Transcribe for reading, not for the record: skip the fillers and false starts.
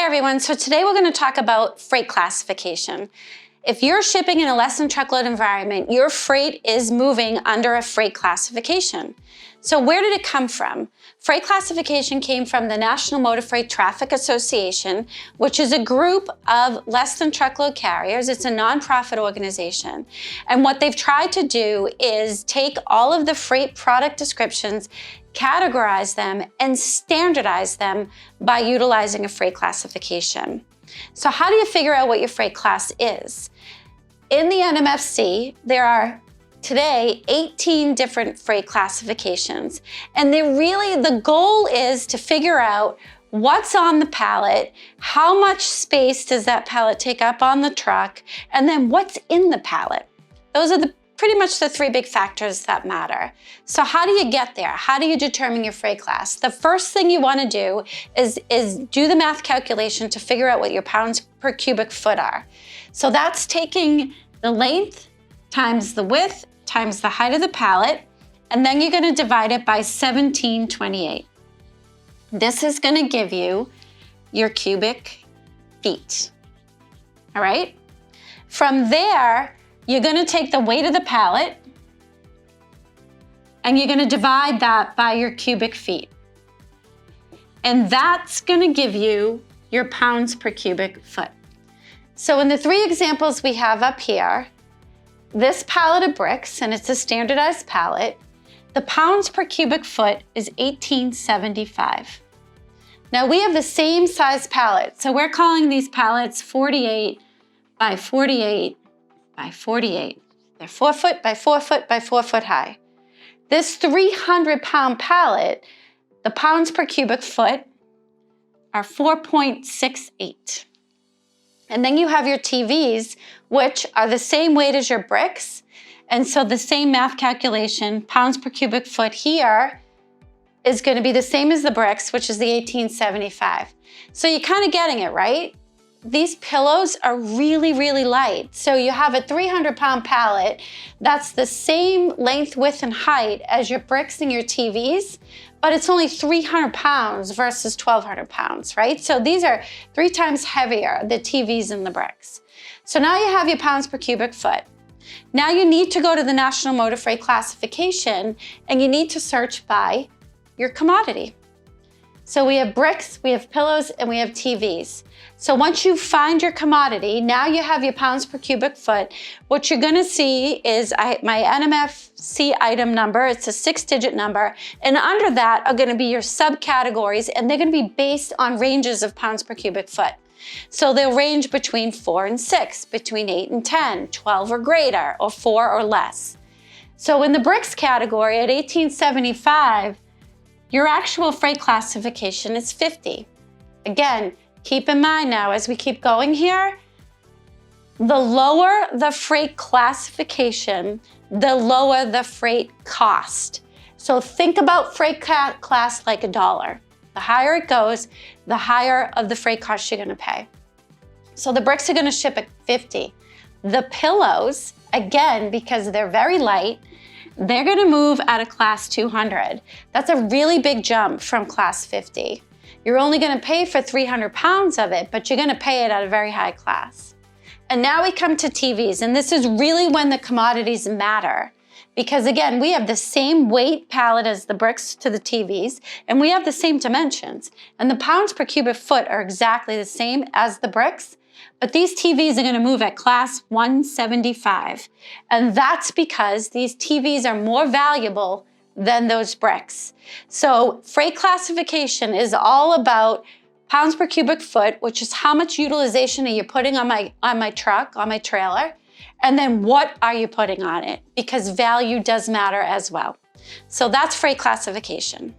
Hi everyone, so today we're going to talk about freight classification. If you're shipping in a less than truckload environment, your freight is moving under a freight classification. So where did it come from? Freight classification came from the National Motor Freight Traffic Association, which is a group of less than truckload carriers. It's a nonprofit organization. And what they've tried to do is take all of the freight product descriptions, categorize them, and standardize them by utilizing a freight classification. So how do you figure out what your freight class is? In the NMFC, there are today 18 different freight classifications. And the goal is to figure out what's on the pallet, how much space does that pallet take up on the truck, and then what's in the pallet. Those are pretty much the three big factors that matter. So how do you get there? How do you determine your freight class? The first thing you want to do is do the math calculation to figure out what your pounds per cubic foot are. So that's taking the length times the width times the height of the pallet, and then you're going to divide it by 1728. This is going to give you your cubic feet. All right? From there, you're going to take the weight of the pallet and you're going to divide that by your cubic feet. And that's going to give you your pounds per cubic foot. So in the three examples we have up here, this pallet of bricks, and it's a standardized pallet, the pounds per cubic foot is 1875. Now we have the same size pallet, so we're calling these pallets 48 by 48 by 48. They're 4 foot by 4 foot by 4 foot high. This 300-pound pallet, the pounds per cubic foot are 4.68. And then you have your TVs, which are the same weight as your bricks. And so the same math calculation, pounds per cubic foot here, is going to be the same as the bricks, which is the 1875. So you're kind of getting it, right? These pillows are really, really light. So you have a 300-pound pallet that's the same length, width, and height as your bricks and your TVs, but it's only 300 pounds versus 1,200 pounds, right? So these are 3 times heavier, the TVs and the bricks. So now you have your pounds per cubic foot. Now you need to go to the National Motor Freight Classification and you need to search by your commodity. So we have bricks, we have pillows, and we have TVs. So once you find your commodity, now you have your pounds per cubic foot. What you're gonna see is my NMFC item number, it's a 6-digit number, and under that are gonna be your subcategories, and they're gonna be based on ranges of pounds per cubic foot. So they'll range between 4 and 6, between 8 and 10, 12 or greater, or 4 or less. So in the bricks category at 1875, your actual freight classification is 50. Again, keep in mind now as we keep going here, the lower the freight classification, the lower the freight cost. So think about freight class like $1. The higher it goes, the higher of the freight cost you're gonna pay. So the bricks are gonna ship at 50. The pillows, again, because they're very light, they're gonna move at a class 200. That's a really big jump from class 50. You're only gonna pay for 300 pounds of it, but you're gonna pay it at a very high class. And now we come to TVs, and this is really when the commodities matter. Because again, we have the same weight pallet as the bricks to the TVs, and we have the same dimensions. And the pounds per cubic foot are exactly the same as the bricks, but these TVs are gonna move at class 175. And that's because these TVs are more valuable than those bricks. So freight classification is all about pounds per cubic foot, which is how much utilization are you putting on my truck, on my trailer, and then what are you putting on it? Because value does matter as well. So that's freight classification.